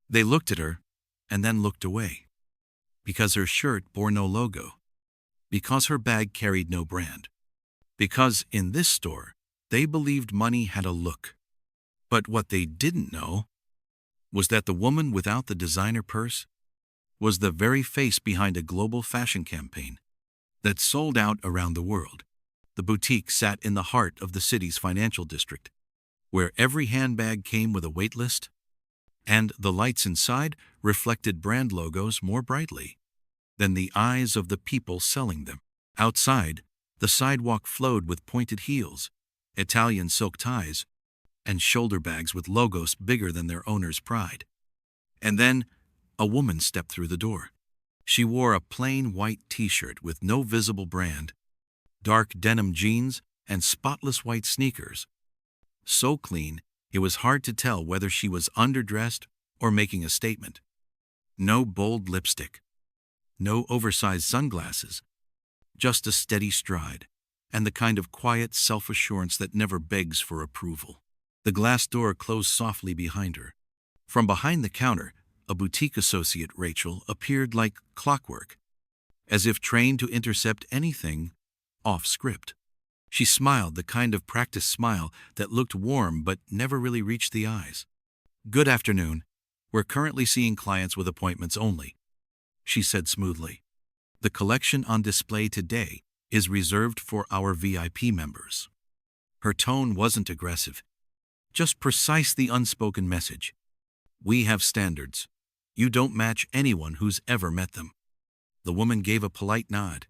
They looked at her and then looked away. Because her shirt bore no logo. Because her bag carried no brand. Because in this store, they believed money had a look. But what they didn't know was that the woman without the designer purse was the very face behind a global fashion campaign that sold out around the world. The boutique sat in the heart of the city's financial district, where every handbag came with a wait list, and the lights inside reflected brand logos more brightly than the eyes of the people selling them. Outside, the sidewalk flowed with pointed heels, Italian silk ties, and shoulder bags with logos bigger than their owner's pride. And then, a woman stepped through the door. She wore a plain white t-shirt with no visible brand, dark denim jeans, and spotless white sneakers. So clean, it was hard to tell whether she was underdressed or making a statement. No bold lipstick, no oversized sunglasses, just a steady stride, and the kind of quiet self-assurance that never begs for approval. The glass door closed softly behind her. From behind the counter, a boutique associate, Rachel, appeared like clockwork, as if trained to intercept anything off script. She smiled, the kind of practiced smile that looked warm but never really reached the eyes. "Good afternoon. We're currently seeing clients with appointments only," she said smoothly. "The collection on display today is reserved for our VIP members." Her tone wasn't aggressive, just precise, the unspoken message. "We have standards. You don't match anyone who's ever met them." The woman gave a polite nod.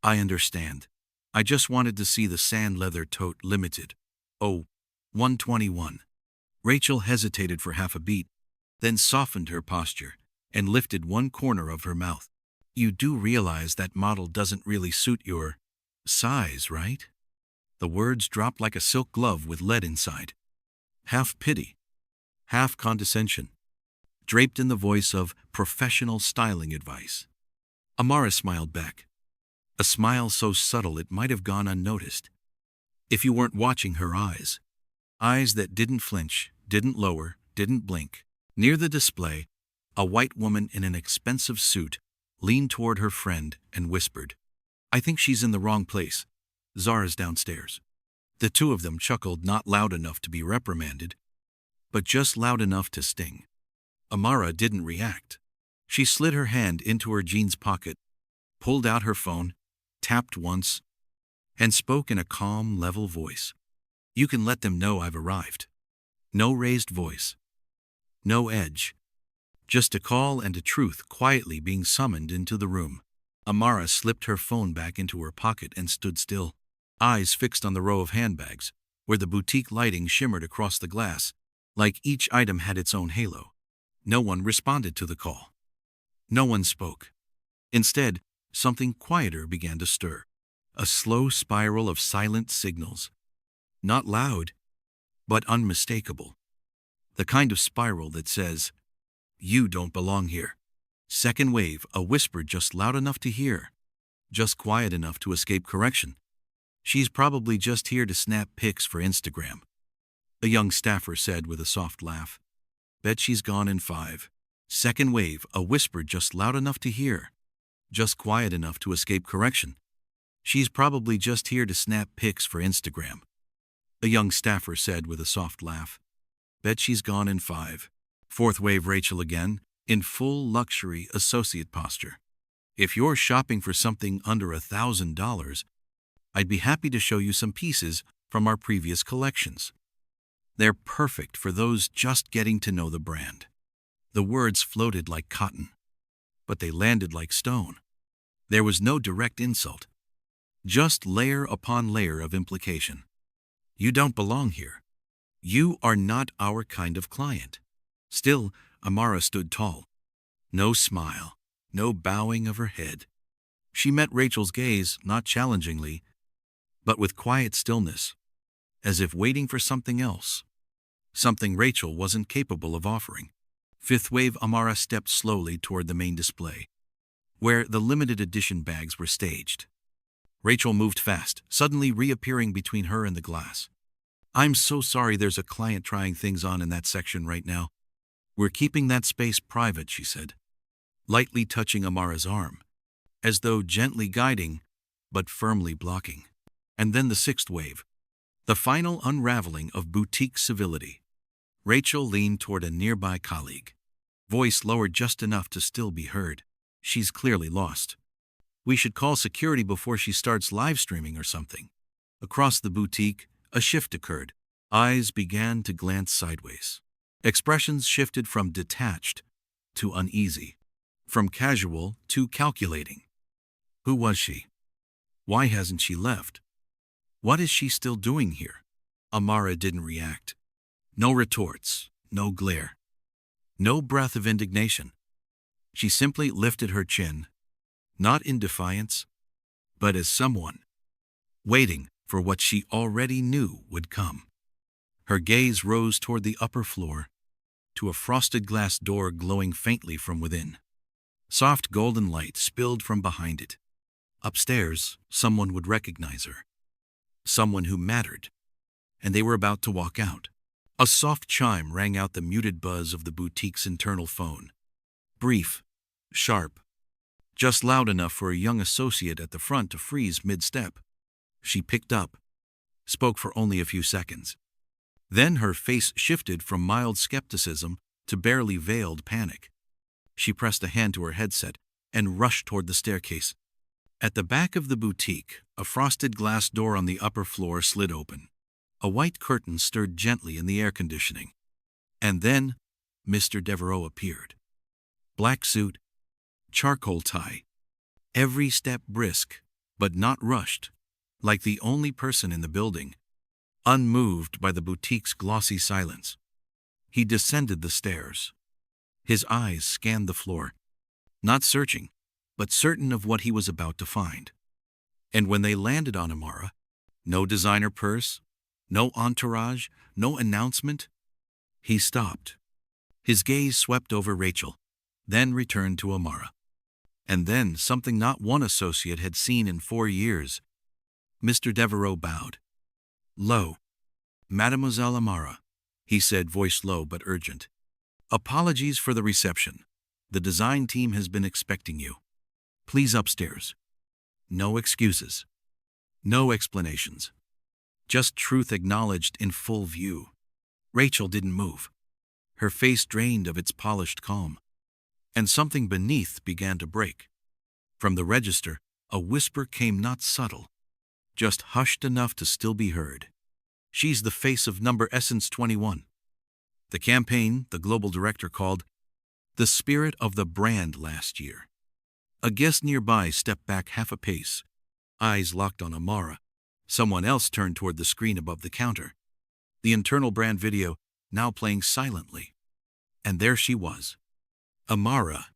"I understand. I just wanted to see the sand leather tote limited. Oh, 121. Rachel hesitated for half a beat, then softened her posture and lifted one corner of her mouth. "You do realize that model doesn't really suit your size, right?" The words dropped like a silk glove with lead inside. Half pity, half condescension, draped in the voice of professional styling advice. Amara smiled back, a smile so subtle it might have gone unnoticed if you weren't watching her eyes. Eyes that didn't flinch, didn't lower, didn't blink. Near the display, a white woman in an expensive suit leaned toward her friend and whispered, "I think she's in the wrong place. Zara's downstairs." The two of them chuckled, not loud enough to be reprimanded, but just loud enough to sting. Amara didn't react. She slid her hand into her jeans pocket, pulled out her phone, tapped once, and spoke in a calm, level voice. "You can let them know I've arrived." No raised voice, no edge, just a call and a truth quietly being summoned into the room. Amara slipped her phone back into her pocket and stood still, eyes fixed on the row of handbags, where the boutique lighting shimmered across the glass, like each item had its own halo. No one responded to the call. No one spoke. Instead, something quieter began to stir. A slow spiral of silent signals. Not loud, but unmistakable. The kind of spiral that says, "You don't belong here." Second wave, a whisper just loud enough to hear, just quiet enough to escape correction. "She's probably just here to snap pics for Instagram," a young staffer said with a soft laugh. "Bet she's gone in 5. Second wave, a whisper just loud enough to hear, just quiet enough to escape correction. "She's probably just here to snap pics for Instagram," a young staffer said with a soft laugh. "Bet she's gone in 5. Fourth wave, Rachel again, in full luxury associate posture. "If you're shopping for something under $1,000, I'd be happy to show you some pieces from our previous collections. They're perfect for those just getting to know the brand." The words floated like cotton, but they landed like stone. There was no direct insult, just layer upon layer of implication. "You don't belong here. You are not our kind of client." Still, Amara stood tall. No smile, no bowing of her head. She met Rachel's gaze, not challengingly, but with quiet stillness, as if waiting for something else, something Rachel wasn't capable of offering. Fifth wave, Amara stepped slowly toward the main display, where the limited edition bags were staged. Rachel moved fast, suddenly reappearing between her and the glass. "I'm so sorry, there's a client trying things on in that section right now." "We're keeping that space private," she said, lightly touching Amara's arm, as though gently guiding, but firmly blocking. And then the sixth wave, the final unraveling of boutique civility. Rachel leaned toward a nearby colleague, voice lowered just enough to still be heard. "She's clearly lost. We should call security before she starts live streaming or something." Across the boutique, a shift occurred. Eyes began to glance sideways. Expressions shifted from detached to uneasy, from casual to calculating. Who was she? Why hasn't she left? What is she still doing here? Amara didn't react. No retorts, no glare, no breath of indignation. She simply lifted her chin, not in defiance, but as someone waiting for what she already knew would come. Her gaze rose toward the upper floor, to a frosted glass door glowing faintly from within. Soft golden light spilled from behind it. Upstairs, someone would recognize her. Someone who mattered. And they were about to walk out. A soft chime rang out the muted buzz of the boutique's internal phone. Brief, sharp, just loud enough for a young associate at the front to freeze mid-step. She picked up, spoke for only a few seconds. Then her face shifted from mild skepticism to barely veiled panic. She pressed a hand to her headset and rushed toward the staircase. At the back of the boutique, a frosted glass door on the upper floor slid open. A white curtain stirred gently in the air conditioning. And then, Mr. Devereaux appeared. Black suit, charcoal tie, every step brisk, but not rushed, like the only person in the building, unmoved by the boutique's glossy silence. He descended the stairs. His eyes scanned the floor, not searching, but certain of what he was about to find. And when they landed on Amara, no designer purse, no entourage, no announcement, he stopped. His gaze swept over Rachel, then returned to Amara. And then something not one associate had seen in 4 years. Mr. Devereaux bowed. "Lo, Mademoiselle Amara," he said, voice low but urgent. "Apologies for the reception. The design team has been expecting you. Please upstairs. No excuses. No explanations. Just truth acknowledged in full view." Rachel didn't move. Her face drained of its polished calm. And something beneath began to break. From the register, a whisper came, not subtle, just hushed enough to still be heard. "She's the face of Number Essence 21. The campaign, the global director called the spirit of the brand last year." A guest nearby stepped back half a pace, eyes locked on Amara. Someone else turned toward the screen above the counter, the internal brand video now playing silently. And there she was, Amara,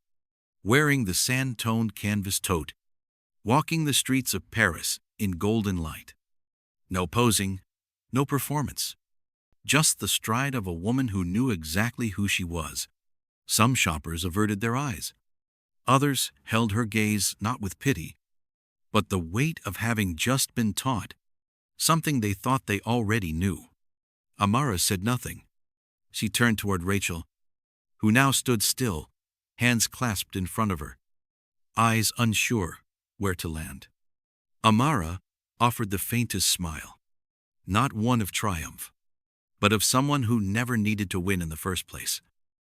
wearing the sand-toned canvas tote, walking the streets of Paris in golden light. No posing, no performance, just the stride of a woman who knew exactly who she was. Some shoppers averted their eyes. Others held her gaze not with pity, but the weight of having just been taught something they thought they already knew. Amara said nothing. She turned toward Rachel, who now stood still, hands clasped in front of her, eyes unsure where to land. Amara offered the faintest smile, not one of triumph, but of someone who never needed to win in the first place.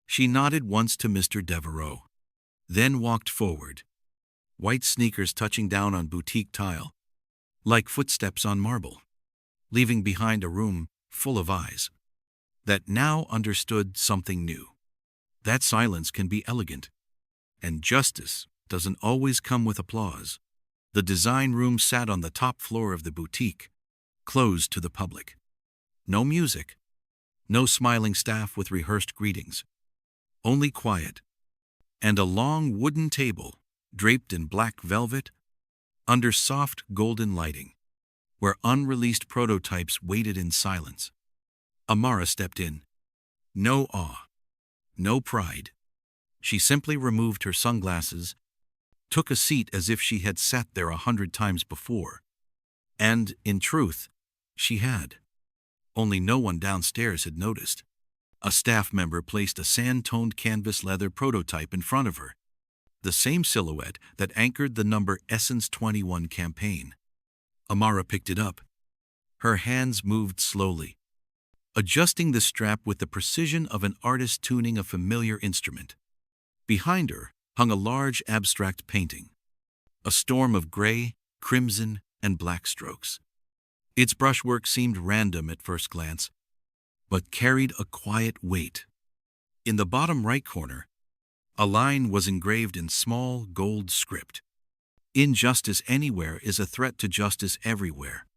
She nodded once to Mr. Devereaux, then walked forward, white sneakers touching down on boutique tile, like footsteps on marble, leaving behind a room full of eyes that now understood something new. That silence can be elegant, and justice doesn't always come with applause. The design room sat on the top floor of the boutique, closed to the public. No music, no smiling staff with rehearsed greetings, only quiet, and a long wooden table draped in black velvet under soft golden lighting, where unreleased prototypes waited in silence. Amara stepped in. No awe, no pride. She simply removed her sunglasses, took a seat as if she had sat there 100 times before. And, in truth, she had. Only no one downstairs had noticed. A staff member placed a sand-toned canvas leather prototype in front of her, the same silhouette that anchored the number Essence 21 campaign. Amara picked it up. Her hands moved slowly, adjusting the strap with the precision of an artist tuning a familiar instrument. Behind her hung a large abstract painting, a storm of gray, crimson, and black strokes. Its brushwork seemed random at first glance, but carried a quiet weight. In the bottom right corner, a line was engraved in small gold script. "Injustice anywhere is a threat to justice everywhere.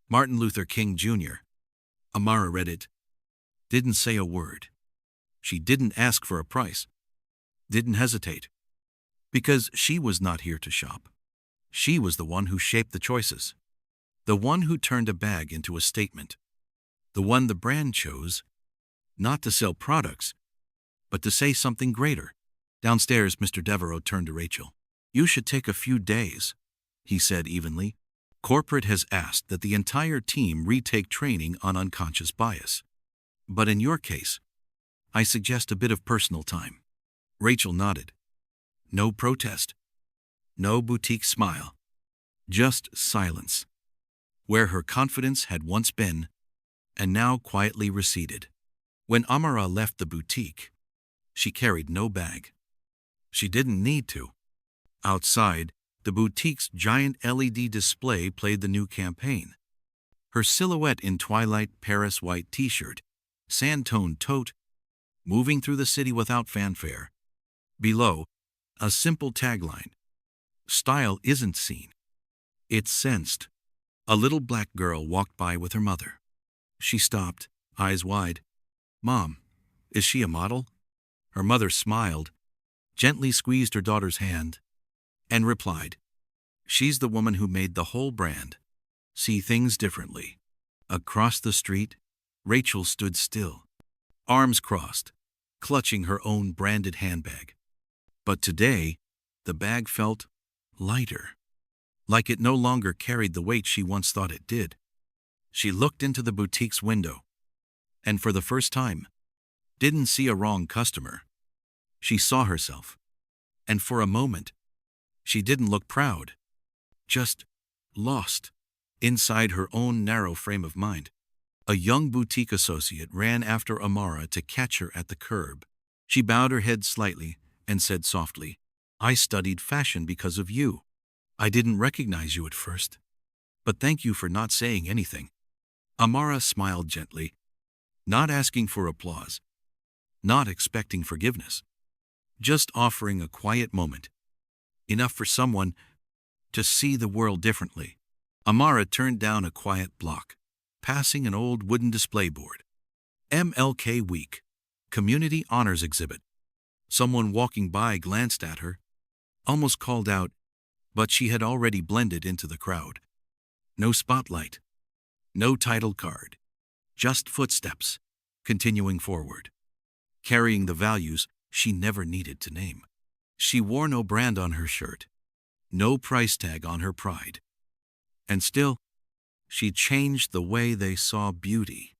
Martin Luther King Jr." Amara read it, didn't say a word. She didn't ask for a price, didn't hesitate, because she was not here to shop. She was the one who shaped the choices, the one who turned a bag into a statement, the one the brand chose, not to sell products, but to say something greater. Downstairs, Mr. Devereaux turned to Rachel. "You should take a few days," he said evenly. "Corporate has asked that the entire team retake training on unconscious bias. But in your case, I suggest a bit of personal time." Rachel nodded. No protest, no boutique smile, just silence, where her confidence had once been and now quietly receded. When Amara left the boutique, she carried no bag. She didn't need to. Outside, the boutique's giant LED display played the new campaign. Her silhouette in twilight Paris white t-shirt, sand-toned tote, moving through the city without fanfare. Below, a simple tagline: "Style isn't seen, it's sensed." A little black girl walked by with her mother. She stopped, eyes wide. "Mom, is she a model?" Her mother smiled, gently squeezed her daughter's hand, and replied, "She's the woman who made the whole brand see things differently." Across the street, Rachel stood still, arms crossed, clutching her own branded handbag. But today, the bag felt lighter, like it no longer carried the weight she once thought it did. She looked into the boutique's window, and for the first time, didn't see a wrong customer. She saw herself, and for a moment, she didn't look proud, just lost inside her own narrow frame of mind. A young boutique associate ran after Amara to catch her at the curb. She bowed her head slightly and said softly, "I studied fashion because of you. I didn't recognize you at first, but thank you for not saying anything." Amara smiled gently, not asking for applause, not expecting forgiveness, just offering a quiet moment, enough for someone to see the world differently. Amara turned down a quiet block, passing an old wooden display board. MLK Week, Community Honors Exhibit. Someone walking by glanced at her, almost called out, but she had already blended into the crowd. No spotlight, no title card, just footsteps, continuing forward, carrying the values she never needed to name. She wore no brand on her shirt, no price tag on her pride. And still, she changed the way they saw beauty.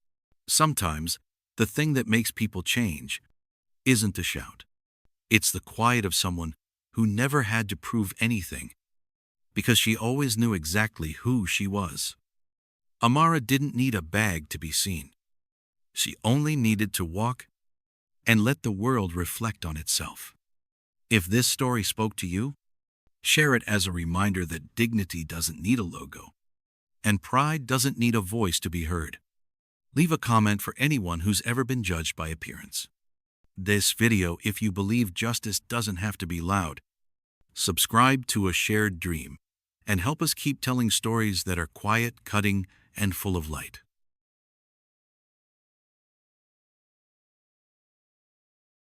Sometimes, the thing that makes people change isn't a shout. It's the quiet of someone who never had to prove anything, because she always knew exactly who she was. Amara didn't need a bag to be seen. She only needed to walk and let the world reflect on itself. If this story spoke to you, share it as a reminder that dignity doesn't need a logo, and pride doesn't need a voice to be heard. Leave a comment for anyone who's ever been judged by appearance. This video if you believe justice doesn't have to be loud. Subscribe to A Shared Dream and help us keep telling stories that are quiet, cutting, and full of light.